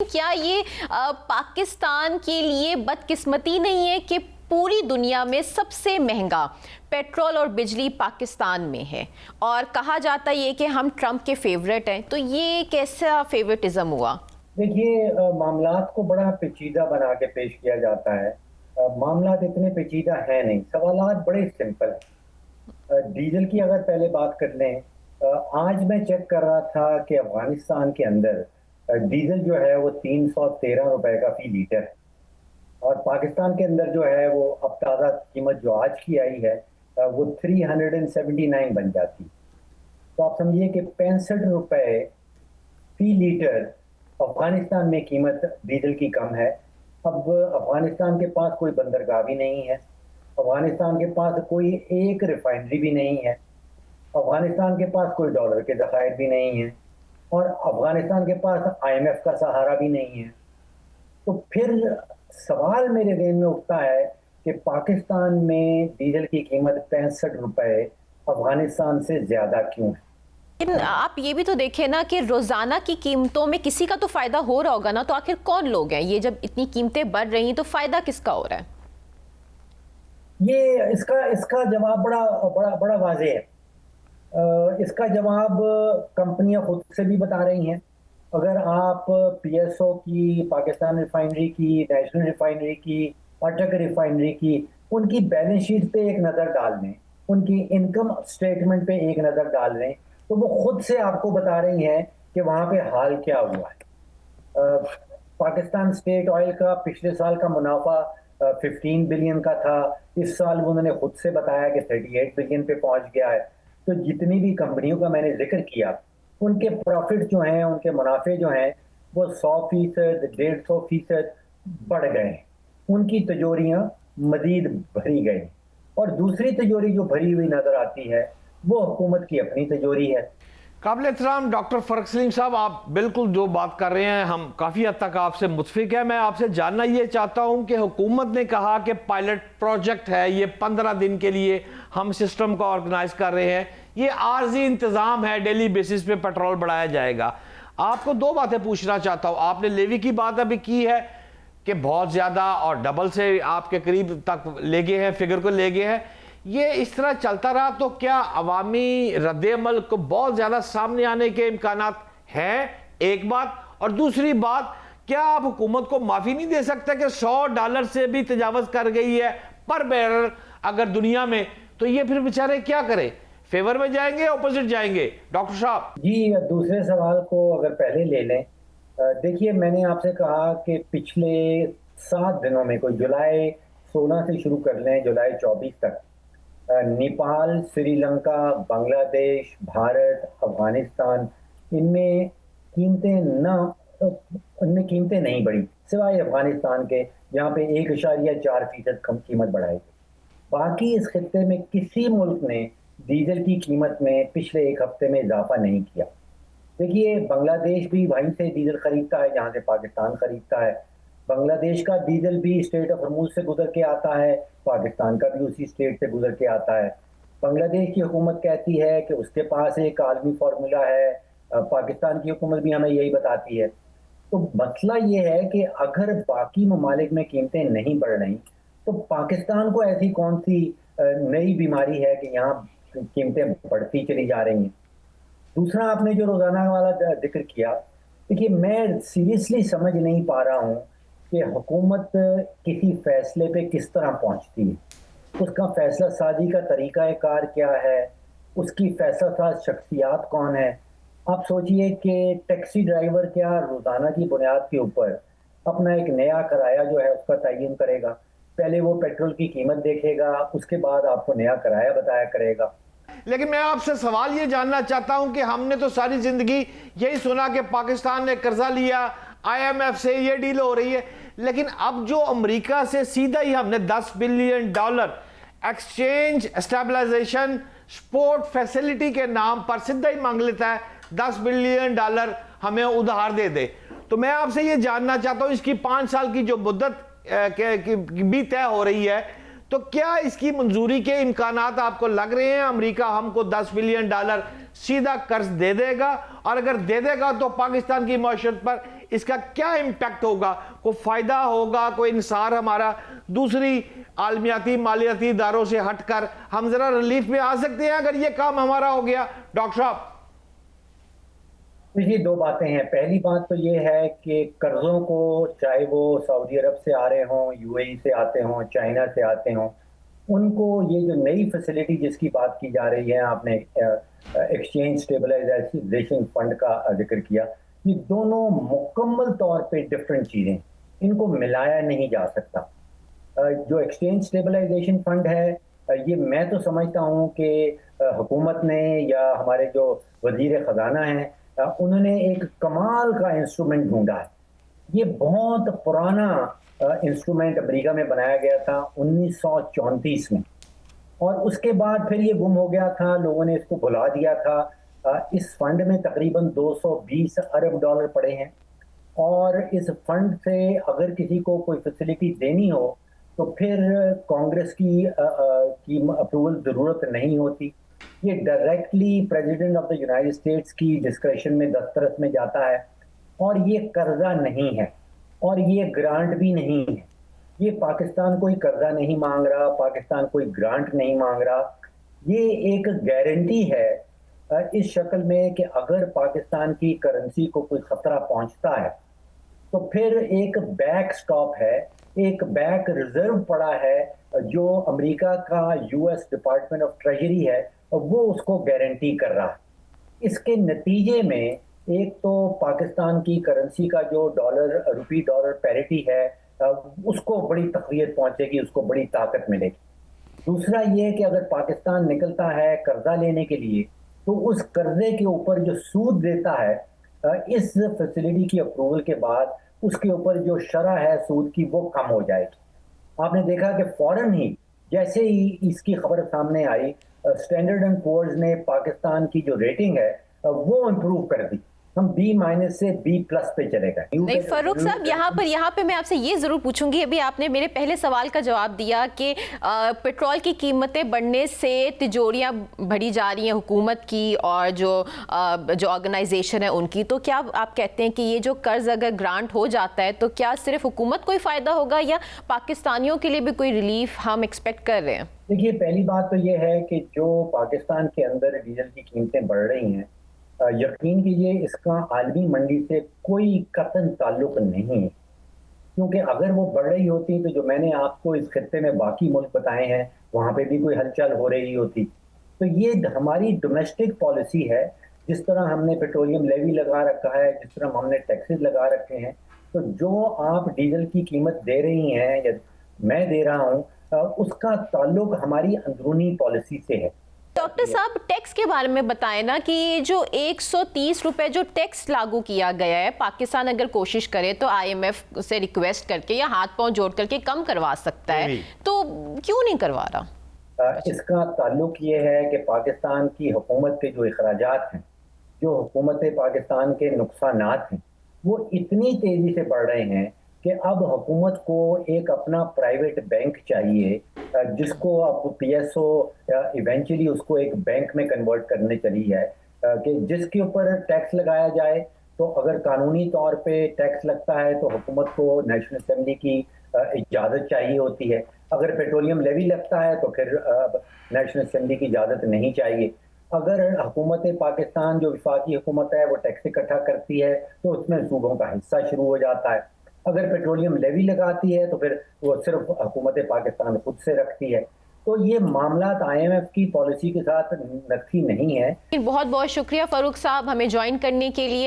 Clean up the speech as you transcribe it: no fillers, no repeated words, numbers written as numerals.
کیا یہ پاکستان کے لیے بدقسمتی نہیں ہے کہ پوری دنیا میں سب سے مہنگا پیٹرول اور بجلی پاکستان میں ہے، اور کہا جاتا ہے کہ ہم ٹرمپ کے فیورٹ ہیں، تو یہ کیسا فیورٹزم ہوا؟ دیکھیے، معاملات کو بڑا پیچیدہ بنا کے پیش کیا جاتا ہے۔ معاملات اتنے پیچیدہ ہیں نہیں، سوالات بڑے سمپل ہیں۔ ڈیزل کی اگر پہلے بات کر لیں، آج میں چیک کر رہا تھا کہ افغانستان کے اندر ڈیزل جو ہے وہ 313 روپے کا فی لیٹر ہے، اور پاکستان کے اندر جو ہے وہ اب تازہ قیمت جو آج کی آئی ہے وہ 379 بن جاتی۔ تو آپ سمجھیے کہ 65 روپے فی لیٹر افغانستان میں قیمت ڈیزل کی کم ہے۔ اب افغانستان کے پاس کوئی بندرگاہ بھی نہیں ہے، افغانستان کے پاس کوئی ایک ریفائنری بھی نہیں ہے، افغانستان کے پاس کوئی ڈالر کے ذخائر بھی نہیں ہیں، اور افغانستان کے پاس IMF کا سہارا بھی نہیں ہے۔ تو پھر سوال میرے ذہن میں اٹھتا ہے کہ پاکستان میں ڈیزل کی قیمت 65 روپے افغانستان سے زیادہ کیوں ہے؟ لیکن آپ یہ بھی تو دیکھیں نا کہ روزانہ کی قیمتوں میں کسی کا تو فائدہ ہو رہا ہوگا نا، تو آخر کون لوگ ہیں؟ یہ جب اتنی قیمتیں بڑھ رہی ہیں تو فائدہ کس کا ہو رہا ہے؟ یہ اس کا جواب بڑا واضح ہے۔ اس کا جواب کمپنیاں خود سے بھی بتا رہی ہیں۔ اگر آپ PSO کی، پاکستان ریفائنری کی، نیشنل ریفائنری کی، اٹک ریفائنری کی، ان کی بیلنس شیٹ پہ ایک نظر ڈال دیں، ان کی انکم سٹیٹمنٹ پہ ایک نظر ڈال دیں، تو وہ خود سے آپ کو بتا رہی ہیں کہ وہاں پہ حال کیا ہوا ہے۔ پاکستان اسٹیٹ آئل کا پچھلے سال کا منافع 15 بلین کا تھا، اس سال انہوں نے خود سے بتایا کہ 38 بلین پہ پہنچ گیا ہے۔ تو جتنی بھی کمپنیوں کا میں نے ذکر کیا، ان کے پروفٹ جو ہیں، ان کے منافع جو ہیں، وہ 100%، 150% بڑھ گئے ہیں، ان کی تجوریاں مزید بھری گئی، اور دوسری تجوری جو بھری ہوئی نظر آتی ہے وہ حکومت کی اپنی تجوری ہے۔ قابل احترام ڈاکٹر فرق سلیم صاحب، آپ بالکل جو بات کر رہے ہیں ہم کافی حد تک آپ سے متفق ہیں۔ میں آپ سے جاننا یہ چاہتا ہوں کہ حکومت نے کہا کہ پائلٹ پروجیکٹ ہے، یہ 15 دن کے لیے ہم سسٹم کو آرگنائز کر رہے ہیں، یہ عارضی انتظام ہے، ڈیلی بیسس پہ پیٹرول بڑھایا جائے گا۔ آپ کو دو باتیں پوچھنا چاہتا ہوں۔ آپ نے لیوی کی بات ابھی کی ہے کہ بہت زیادہ اور ڈبل سے آپ کے قریب تک لے گئے ہیں، فگر کو لے گئے ہیں۔ یہ اس طرح چلتا رہا تو کیا عوامی رد عمل کو بہت زیادہ سامنے آنے کے امکانات ہیں؟ ایک بات، اور دوسری بات، کیا آپ حکومت کو معافی نہیں دے سکتے کہ $100 سے بھی تجاوز کر گئی ہے پر بیرل اگر دنیا میں، تو یہ پھر بیچارے کیا کریں؟ فیور میں جائیں گے، اپوزٹ جائیں گے؟ ڈاکٹر صاحب جی، دوسرے سوال کو اگر پہلے لے لیں، دیکھیے میں نے آپ سے کہا کہ پچھلے 7 دنوں میں، کوئی جولائی 16 سے شروع کر لیں جولائی 24 تک، نیپال، سری لنکا، بنگلہ دیش، بھارت، افغانستان، ان میں قیمتیں نہیں بڑھی، سوائے افغانستان کے جہاں پہ 1.4% کم قیمت بڑھائی گئی۔ باقی اس خطے میں کسی ملک نے ڈیزل کی قیمت میں پچھلے ایک ہفتے میں اضافہ نہیں کیا۔ دیکھیے، بنگلہ دیش بھی وہیں سے ڈیزل خریدتا ہے جہاں سے پاکستان خریدتا ہے، بنگلہ دیش کا ڈیزل بھی اسٹیٹ آف ہرموز سے گزر کے آتا ہے، پاکستان کا بھی اسی اسٹیٹ سے گزر کے آتا ہے۔ بنگلہ دیش کی حکومت کہتی ہے کہ اس کے پاس ایک عالمی فارمولا ہے، پاکستان کی حکومت بھی ہمیں یہی بتاتی ہے۔ تو مسئلہ یہ ہے کہ اگر باقی ممالک میں قیمتیں نہیں بڑھ رہی تو پاکستان کو ایسی کون سی نئی بیماری ہے کہ یہاں قیمتیں بڑھتی چلی جا رہی ہیں؟ دوسرا، آپ نے جو روزانہ والا ذکر کیا، دیکھیے میں سیریسلی سمجھ نہیں پا رہا ہوں کہ حکومت کسی فیصلے پہ کس طرح پہنچتی ہے، اس کا فیصلہ سازی کا طریقہ کار کیا ہے، اس کی فیصلہ ساز شخصیات کون ہے۔ آپ سوچئے کہ ٹیکسی ڈرائیور کیا روزانہ کی بنیاد کے اوپر اپنا ایک نیا کرایہ جو ہے اس کا تعین کرے گا؟ پہلے وہ پیٹرول کی قیمت دیکھے گا، اس کے بعد آپ کو نیا کرایہ بتایا کرے گا۔ لیکن میں آپ سے سوال یہ جاننا چاہتا ہوں کہ ہم نے تو ساری زندگی یہی سنا کہ پاکستان نے قرضہ لیا، IMF سے یہ ڈیل ہو رہی ہے، لیکن اب جو امریکہ سے سیدھا ہی ہم نے $10 billion exchange stabilisation support facility کے نام پر سیدھا ہی مانگ لیتا ہے $10 بلین ہمیں ادھار دے دے۔ تو میں آپ سے یہ جاننا چاہتا ہوں، اس کی 5 سال کی جو مدت بھی طے ہو رہی ہے، تو کیا اس کی منظوری کے امکانات آپ کو لگ رہے ہیں؟ امریکہ ہم کو $10 بلین سیدھا قرض دے دے گا، اور اگر دے دے گا تو پاکستان کی معیشت پر اس کا کیا امپیکٹ ہوگا؟ کوئی فائدہ ہوگا؟ کوئی انحصار ہمارا دوسری عالمیاتی مالیاتی اداروں سے ہٹ کر ہم ذرا ریلیف میں آ سکتے ہیں اگر یہ کام ہمارا ہو گیا؟ ڈاکٹر صاحب دیکھیے، دو باتیں ہیں. پہلی بات تو یہ ہے کہ قرضوں کو، چاہے وہ سعودی عرب سے آ رہے ہوں، یو اے ای سے آتے ہوں، چائنا سے آتے ہوں، ان کو یہ جو نئی فیسلٹی جس کی بات کی جا رہی ہے، آپ نے ایکسچینج اسٹیبلائزیشن فنڈ کا ذکر کیا، یہ دونوں مکمل طور پہ ڈفرینٹ چیزیں، ان کو ملایا نہیں جا سکتا. جو ایکسچینج اسٹیبلائزیشن فنڈ ہے، یہ میں تو سمجھتا ہوں کہ حکومت نے یا ہمارے جو وزیر خزانہ ہیں انہوں نے ایک کمال کا انسٹرومنٹ ڈھونڈا ہے. یہ بہت پرانا انسٹرومنٹ امریکہ میں بنایا گیا تھا 1934 میں، اور اس کے بعد پھر یہ گم ہو گیا تھا، لوگوں نے اس کو بھلا دیا تھا. اس فنڈ میں تقریباً 220 ارب ڈالر پڑے ہیں، اور اس فنڈ سے اگر کسی کو کوئی فیسلٹی دینی ہو تو پھر کانگریس کی اپروول ضرورت نہیں ہوتی. یہ directly president of the United States کی ڈسکریشن میں دسترس میں جاتا ہے، اور یہ قرضہ نہیں ہے اور یہ گرانٹ بھی نہیں ہے. یہ پاکستان کوئی قرضہ نہیں مانگ رہا، پاکستان کوئی گرانٹ نہیں مانگ رہا. یہ ایک گارنٹی ہے اس شکل میں کہ اگر پاکستان کی کرنسی کو کوئی خطرہ پہنچتا ہے تو پھر ایک بیک سٹاپ ہے، ایک بیک ریزرو پڑا ہے جو امریکہ کا U S department of treasury ہے، وہ اس کو گارنٹی کر رہا ہے. اس کے نتیجے میں ایک تو پاکستان کی کرنسی کا جو روپی ڈالر پیرٹی ہے اس کو بڑی تقویت پہنچے گی، اس کو بڑی طاقت ملے گی. دوسرا یہ کہ اگر پاکستان نکلتا ہے قرضہ لینے کے لیے تو اس قرضے کے اوپر جو سود دیتا ہے اس فیسلٹی کی اپروول کے بعد اس کے اوپر جو شرح ہے سود کی وہ کم ہو جائے گی. آپ نے دیکھا کہ فوراً ہی جیسے ہی اس کی خبر سامنے آئی، اسٹینڈرڈ اینڈ پورز نے پاکستان کی جو ریٹنگ ہے وہ امپروو کر دی. ہم B- سے B+ پہ چلے گئے. نہیں فاروق صاحب، یہاں پہ میں آپ سے یہ ضرور پوچھوں گی، ابھی آپ نے میرے پہلے سوال کا جواب دیا کہ پیٹرول کی قیمتیں بڑھنے سے تجوریاں بڑھی جا رہی ہیں حکومت کی اور جو آرگنائزیشن ہے ان کی، تو کیا آپ کہتے ہیں کہ یہ جو قرض اگر گرانٹ ہو جاتا ہے تو کیا صرف حکومت کو ہی فائدہ ہوگا یا پاکستانیوں کے لیے بھی کوئی ریلیف ہم ایکسپیکٹ کر رہے ہیں؟ دیکھیے، پہلی بات تو یہ ہے کہ جو پاکستان کے اندر ڈیزل کی قیمتیں بڑھ رہی ہیں، یقین کیجیے اس کا عالمی منڈی سے کوئی قطعاً تعلق نہیں ہے، کیونکہ اگر وہ بڑھ رہی ہوتی تو جو میں نے آپ کو اس خطے میں باقی ملک بتائے ہیں وہاں پہ بھی کوئی ہلچل ہو رہی ہوتی. تو یہ ہماری ڈومیسٹک پالیسی ہے. جس طرح ہم نے پیٹرولیم لیوی لگا رکھا ہے، جس طرح ہم نے ٹیکسز لگا رکھے ہیں، تو جو آپ ڈیزل کی قیمت دے رہی ہیں یا میں دے رہا ہوں اس کا تعلق ہماری اندرونی پالیسی سے ہے. ڈاکٹر صاحب ٹیکس کے بارے میں بتائیں نا کہ جو 130 روپے جو ٹیکس لاگو کیا گیا ہے، پاکستان اگر کوشش کرے تو آئی ایم ایف سے ریکویسٹ کر کے یا ہاتھ پاؤں جوڑ کر کے کم کروا سکتا ہے، تو کیوں نہیں کروا رہا؟ اس کا تعلق یہ ہے کہ پاکستان کی حکومت کے جو اخراجات ہیں، جو حکومت پاکستان کے نقصانات ہیں، وہ اتنی تیزی سے بڑھ رہے ہیں کہ اب حکومت کو ایک اپنا پرائیویٹ بینک چاہیے جس کو اب پی ایس او ایونچولی اس کو ایک بینک میں کنورٹ کرنے چلی ہے، کہ جس کے اوپر ٹیکس لگایا جائے. تو اگر قانونی طور پہ ٹیکس لگتا ہے تو حکومت کو نیشنل اسمبلی کی اجازت چاہیے ہوتی ہے. اگر پیٹرولیم لیوی لگتا ہے تو پھر نیشنل اسمبلی کی اجازت نہیں چاہیے. اگر حکومت پاکستان جو وفاقی حکومت ہے وہ ٹیکس اکٹھا کرتی ہے تو اس میں صوبوں کا حصہ شروع ہو جاتا ہے. اگر پیٹرولیم لیوی لگاتی ہے تو پھر وہ صرف حکومت پاکستان خود سے رکھتی ہے. تو یہ معاملات آئی ایم ایف کی پالیسی کے ساتھ نقصی نہیں ہے. بہت بہت شکریہ فاروق صاحب ہمیں جوائن کرنے کے لیے.